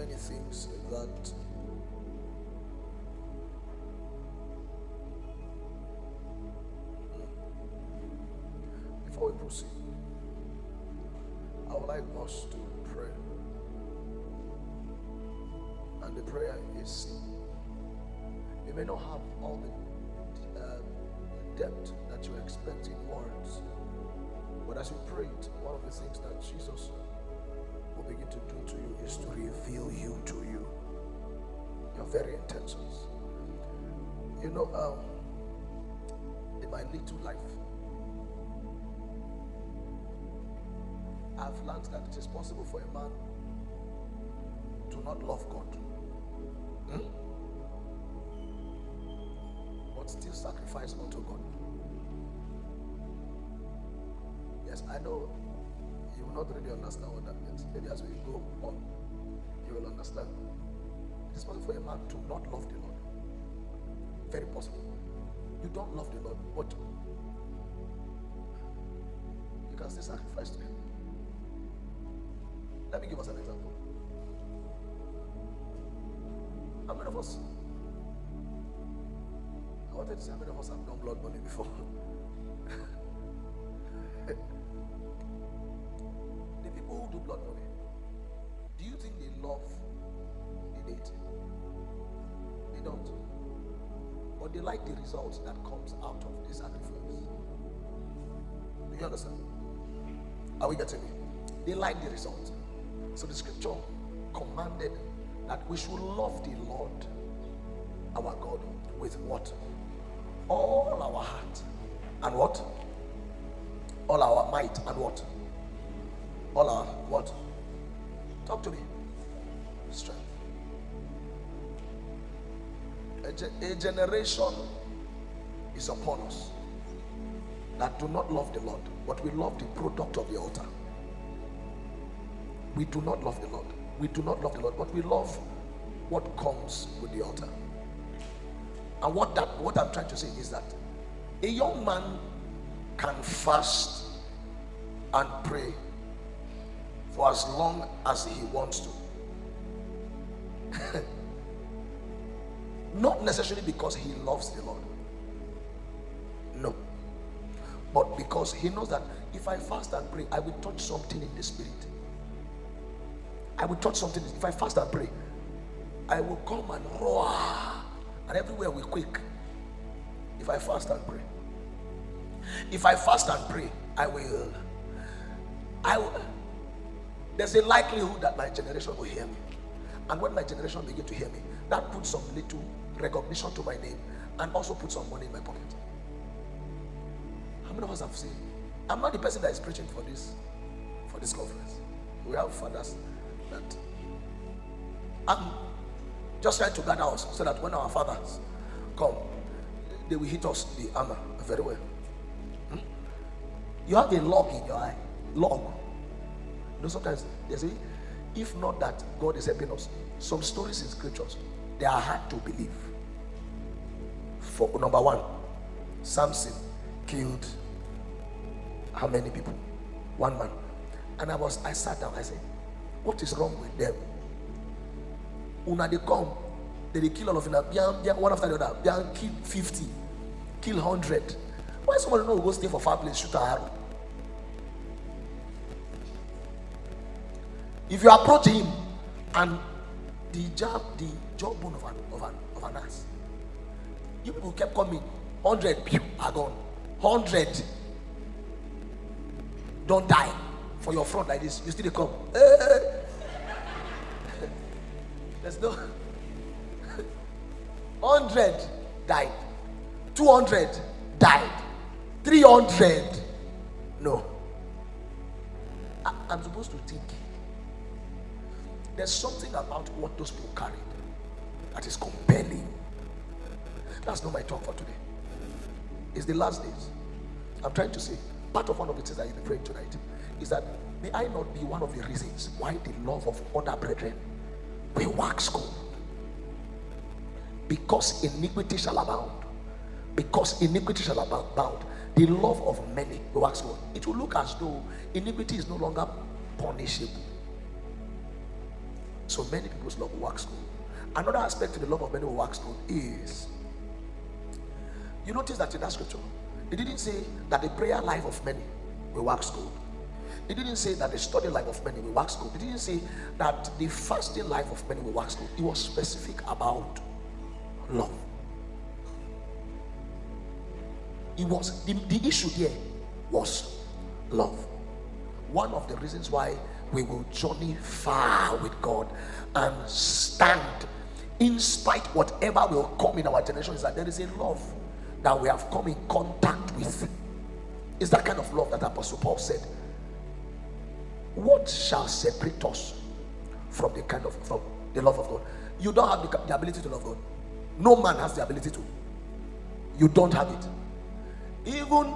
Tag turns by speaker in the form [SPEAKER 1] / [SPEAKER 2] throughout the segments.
[SPEAKER 1] many things that before we proceed, I would like us to pray. And the prayer is, you may not have all the depth that you expect in words, but as you pray it, one of the things that Jesus will begin to do to you is to reveal you to you, your very intentions. You know, in my little life, I've learned that it is possible for a man to not love God, but still sacrifice unto God. Yes, I know you will not really understand what that means. Maybe as we go on, you will understand. It is possible for a man to not love the Lord. Very possible. You don't love the Lord, but you can still sacrifice to Him. Let me give us an example. How many of us? I wanted to say how many of us have done blood money before? The people who do blood money, do you think they love the deity? They don't. But they like the results that comes out of the sacrifice. Do you understand? Are we getting it? They like the result. So the scripture commanded that we should love the Lord our God with what? All our heart and what? All our might and what? All our what? Talk to me. Strength. A generation is upon us that do not love the Lord, but we love the product of the altar. We do not love the Lord. We do not love the Lord, but we love what comes with the altar. And what I'm trying to say is that a young man can fast and pray for as long as he wants to. Not necessarily because he loves the Lord. No. But because he knows that if I fast and pray, I will touch something in the spirit. I will touch something. If I fast and pray, I will come and roar, and everywhere will quake. If I fast and pray, if I fast and pray, I will. There's a likelihood that my generation will hear me, and when my generation begin to hear me, that puts some little recognition to my name, and also puts some money in my pocket. How many of us have seen? I'm not the person that is preaching for this conference. We have fathers that I'm just trying to gather us so that when our fathers come, they will hit us the armor very well. You have a log in your eye. Log. You know, sometimes they say, if not that God is helping us, some stories in scriptures, they are hard to believe. For number one, Samson killed how many people? One man. And I sat down, I said, what is wrong with them? Una they come, they kill all of them, one after the other, kill 50, kill 100. Why somebody not go stay for far place, shoot an arrow? If you approach him and the jawbone of an ass, you people kept coming, 100 people are gone, 100 don't die for your front like this. You still come. There's no 100 died, 200 died, 300 no. I'm supposed to think. There's something about what those people carried that is compelling. That's not my talk for today. It's the last days. I'm trying to say, part of one of the things that you'll be praying tonight is that may I not be one of the reasons why the love of other brethren will wax cold. Because iniquity shall abound. Because iniquity shall abound, the love of many will wax cold. It will look as though iniquity is no longer punishable. So many people's love will wax cold. Another aspect to the love of many will wax cold is, you notice that in that scripture, it didn't say that the prayer life of many will wax cold. It didn't say that the study life of many will wax cold. It didn't say that the fasting life of many will wax cold. It was specific about love. It was the issue there was love. One of the reasons why we will journey far with God and stand in spite whatever will come in our generation is that there is a love that we have come in contact with. It's that kind of love that Apostle Paul said, what shall separate us from the love of God? You don't have the ability to love God. No man has the ability to. You don't have it. Even,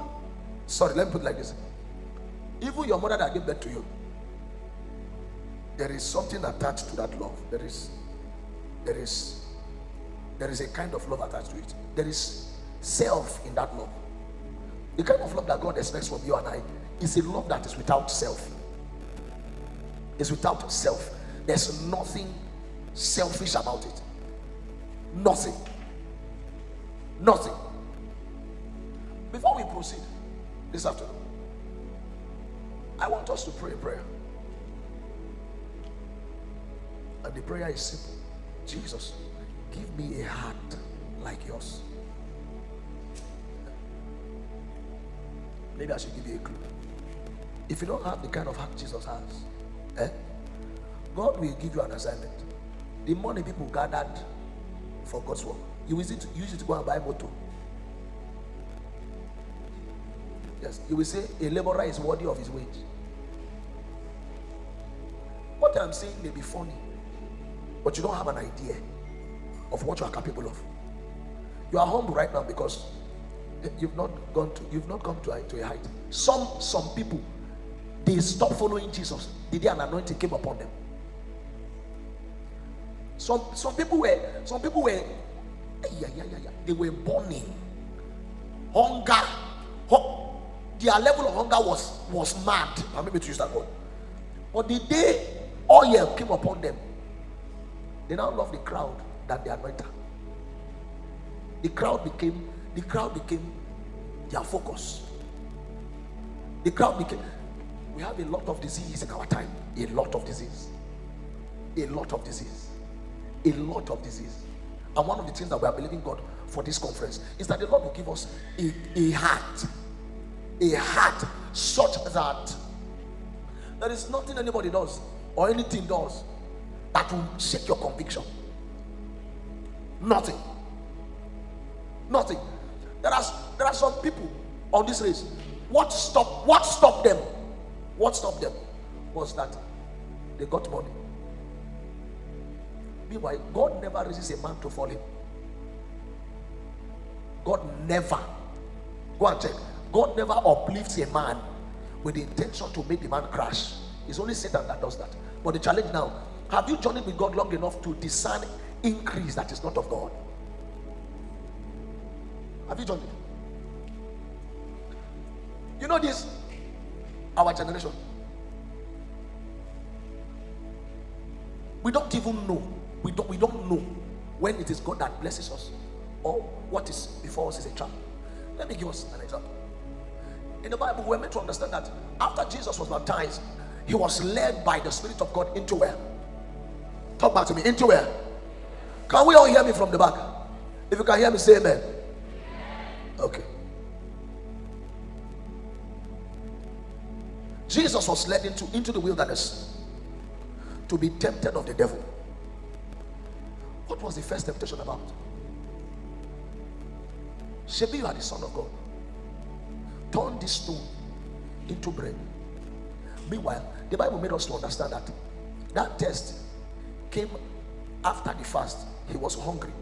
[SPEAKER 1] sorry, let me put it like this. Even your mother that gave birth to you, there is something attached to that love. There is a kind of love attached to it. There is self in that love. The kind of love that God expects from you and I is a love that is without self. It's without self. There's nothing selfish about it. Nothing. Nothing. Before we proceed this afternoon, I want us to pray a prayer. And the prayer is simple. Jesus, give me a heart like yours. Maybe I should give you a clue. If you don't have the kind of heart Jesus has, God will give you an assignment. The money people gathered for God's work, you use it to go and buy motor. Yes, you will say a laborer is worthy of his wage. What I'm saying may be funny, but you don't have an idea of what you are capable of. You are humble right now because you've not come to a height. Some people, they stopped following Jesus the day an anointing came upon them. Some people were they were burning. Hunger. Their level of hunger was mad. I'm able to use that word. But the day oil came upon them, they now love the crowd than the anointer. The crowd became their focus. We have a lot of disease in our time. A lot of disease. And one of the things that we are believing God for this conference is that the Lord will give us a heart such that there is nothing anybody does or anything does that will shake your conviction. Nothing. There are some people on this race. What stopped them was that they got money. Meanwhile, God never raises a man to fall him. God never. Go and check. God never uplifts a man with the intention to make the man crash. It's only Satan that does that. But the challenge now, have you journeyed with God long enough to discern increase that is not of God? Have you journeyed? You know this, our generation, we don't even know. We don't know when it is God that blesses us or what is before us is a trap. Let me give us an example. In the Bible, we're meant to understand that after Jesus was baptized, he was led by the Spirit of God into where? Talk back to me. Into where? Can we all hear me from the back? If you can hear me, say amen. Okay. Jesus was led into the wilderness to be tempted of the devil. What was the first temptation about? Shebi, you are the Son of God. Turn this stone into bread. Meanwhile, the Bible made us to understand that test came after the fast. He was hungry.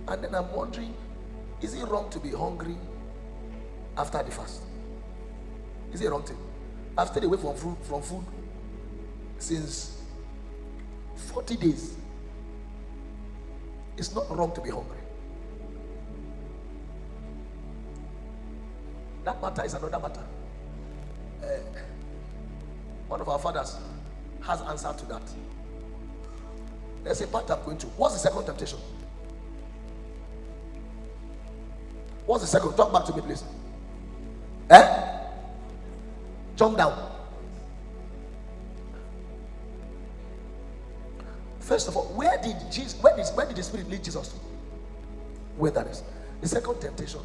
[SPEAKER 1] And then I'm wondering, is it wrong to be hungry after the fast? Is it wrong to? I've stayed away from food since 40 days. It's not wrong to be hungry. That matter is another matter. One of our fathers has answer to that. There's a part I'm going to. What's the second temptation? What's the second? Talk back to me, please. Jump down. First of all, where did the Spirit lead Jesus to? Wilderness. The second temptation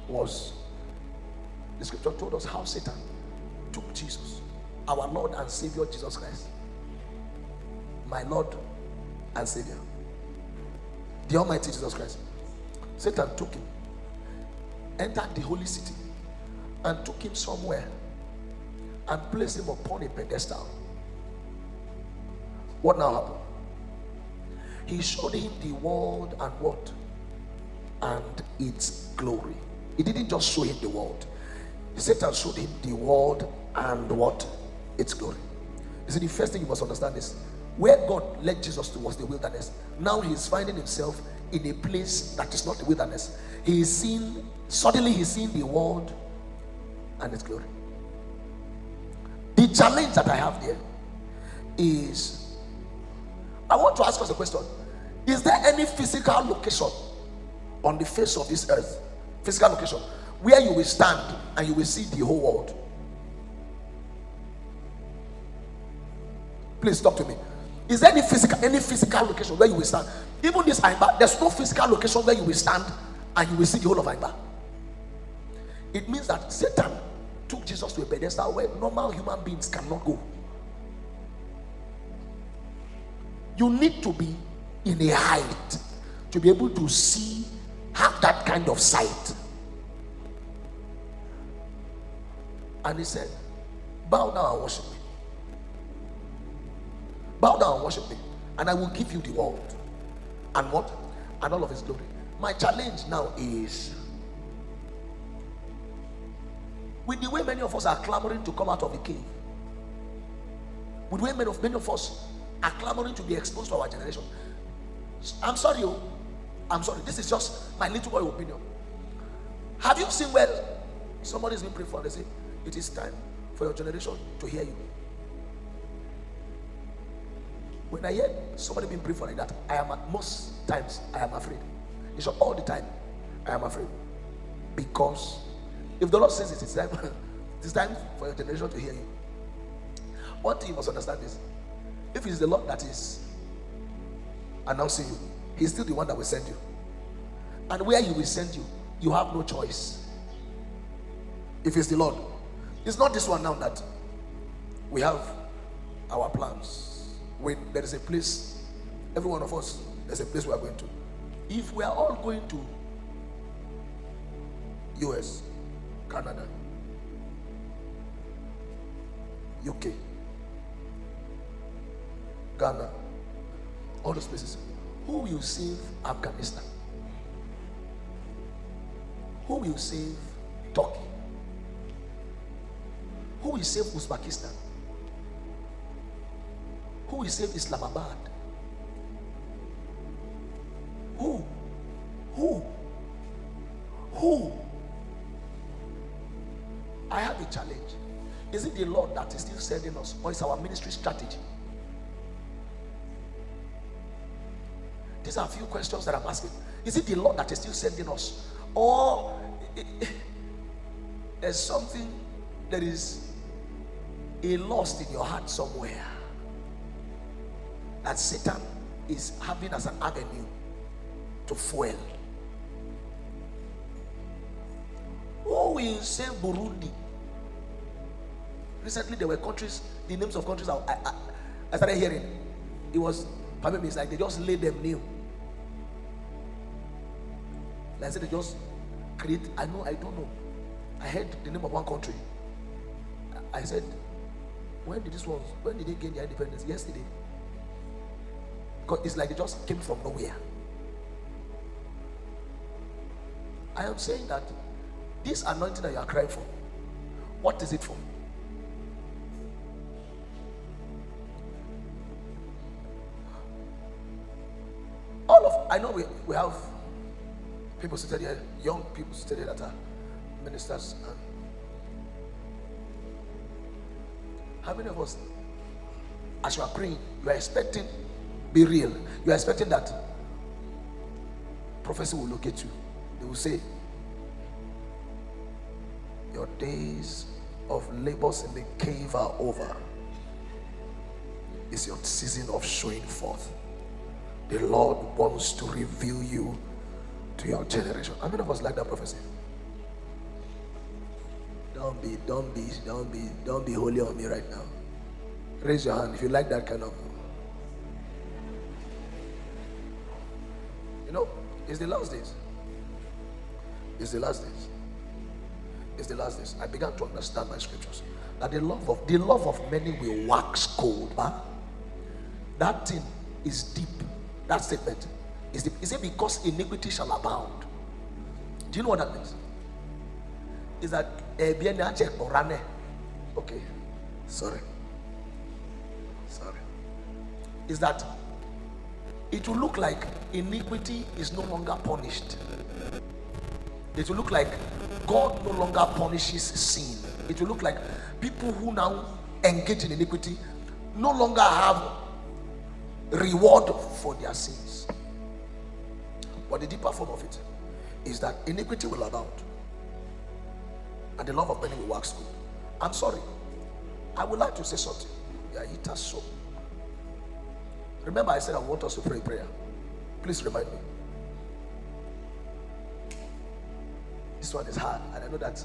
[SPEAKER 1] was, the scripture told us how Satan took Jesus, our Lord and Savior Jesus Christ, my Lord and Savior, the Almighty Jesus Christ. Satan took him, entered the holy city, and took him somewhere and placed him upon a pedestal. What now happened? He showed him the world and what? And its glory. He didn't just show him the world. Satan showed him the world and what? Its glory. You see, the first thing you must understand is, where God led Jesus to was the wilderness. Now he is finding himself in a place that is not the wilderness. Suddenly he's seen the world and its glory. The challenge that I have there is, I want to ask us a question. Is there any physical location on the face of this earth, physical location, where you will stand and you will see the whole world? Please talk to me. Is there any physical location where you will stand? Even this Aimba, there's no physical location where you will stand and you will see the whole of Aimba. It means that Satan took Jesus to a pedestal where normal human beings cannot go. You need to be in a height to be able to have that kind of sight. And he said, bow down and worship me. Bow down and worship me, and I will give you the world. And what? And all of his glory. My challenge now is, with the way many of us are clamoring to come out of the cave, with the way many of us are clamoring to be exposed to our generation. I'm sorry, this is just my little boy opinion. Have you seen where somebody's been praying for and they say, it is time for your generation to hear you? When I hear somebody being prayed for like that, most times I am afraid. It's not all the time I am afraid. Because if the Lord says it is time for your generation to hear you, one thing you must understand is, if it is the Lord that is announcing you, he's still the one that will send you. And where he will send you, you have no choice. If it's the Lord, it's not this one now that we have our plans. When there is a place, every one of us, there's a place we are going to. If we are all going to US, Canada, UK, Ghana, all those places, who will save Afghanistan? Who will save Turkey? Who will save Uzbekistan? Who will save Islamabad? Who? I have a challenge. Is it the Lord that is still sending us, or is our ministry strategy? These are a few questions that I'm asking. Is it the Lord that is still sending us, or there's something, there is a lust in your heart somewhere that Satan is having as an avenue to fuel? Who will save Burundi? Recently there were countries, the names of countries I started hearing. It was, probably it's like they just laid them new. Like I said, they just create, I don't know. I heard the name of one country. I said, when did they gain their independence? Yesterday. Because it's like they just came from nowhere. I am saying that this anointing that you are crying for, what is it for? I know we have people seated here, young people seated here that are ministers. And how many of us, as you are praying, you are expecting Be real. You are expecting that prophecy will locate you. They will say, your days of labors in the cave are over. It's your season of showing forth. The Lord wants to reveal you to your generation. How many of us like that prophecy? Don't be holy on me right now. Raise your hand if you like that kind of. You know, it's the last days. It's the last days. It's the last days. I began to understand my scriptures that the love of many will wax cold. Huh? That thing is deep. That statement is deep. Is it because iniquity shall abound? Do you know what that means? Is that okay? Sorry. Is that it will look like iniquity is no longer punished. It will look like God no longer punishes sin. It will look like people who now engage in iniquity no longer have reward for their sins. But the deeper form of it is that iniquity will abound and the love of many will wax cold. I'm sorry, I would like to say something. Yeah, it has so. Remember I said I want us to pray prayer. Please remind me. This one is hard and I know that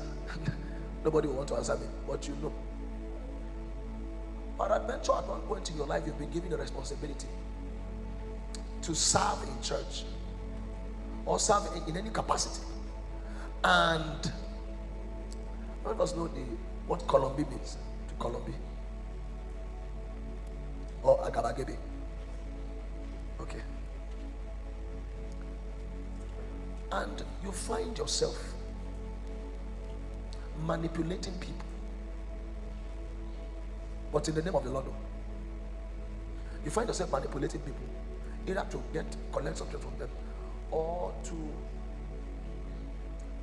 [SPEAKER 1] nobody will want to answer me, but you know. But adventure at one point in your life, you've been given a responsibility to serve in church or serve in any capacity. And none of us know what Colombi means to Colombi or Agabagebe. Okay. And you find yourself manipulating people, but in the name of the Lord. You find yourself manipulating people either to collect something from them or to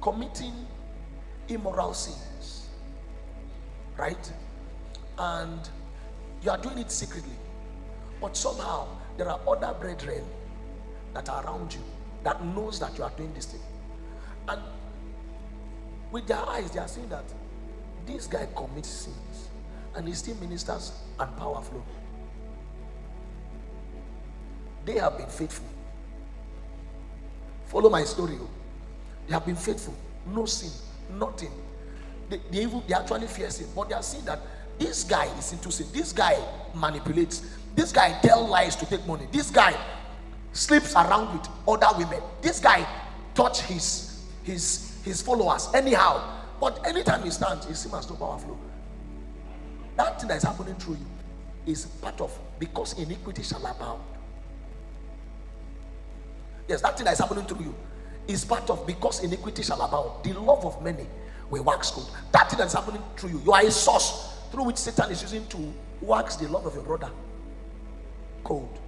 [SPEAKER 1] committing immoral sins, right? And you are doing it secretly, but somehow there are other brethren that are around you that knows that you are doing this thing, and with their eyes they are seeing that this guy commits sins and he still ministers and power flow. They have been faithful. Follow my story. They have been faithful. No sin, nothing. They actually fear sin, but they are seeing that this guy is into sin. This guy manipulates. This guy tells lies to take money. This guy sleeps around with other women. This guy touch his followers anyhow. But anytime he stands, he seems as no power flow. That thing that is happening through you is part of because iniquity shall abound. Yes, that thing that is happening through you is part of because iniquity shall abound. The love of many will wax cold. That thing that is happening through you, you are a source through which Satan is using to wax the love of your brother cold.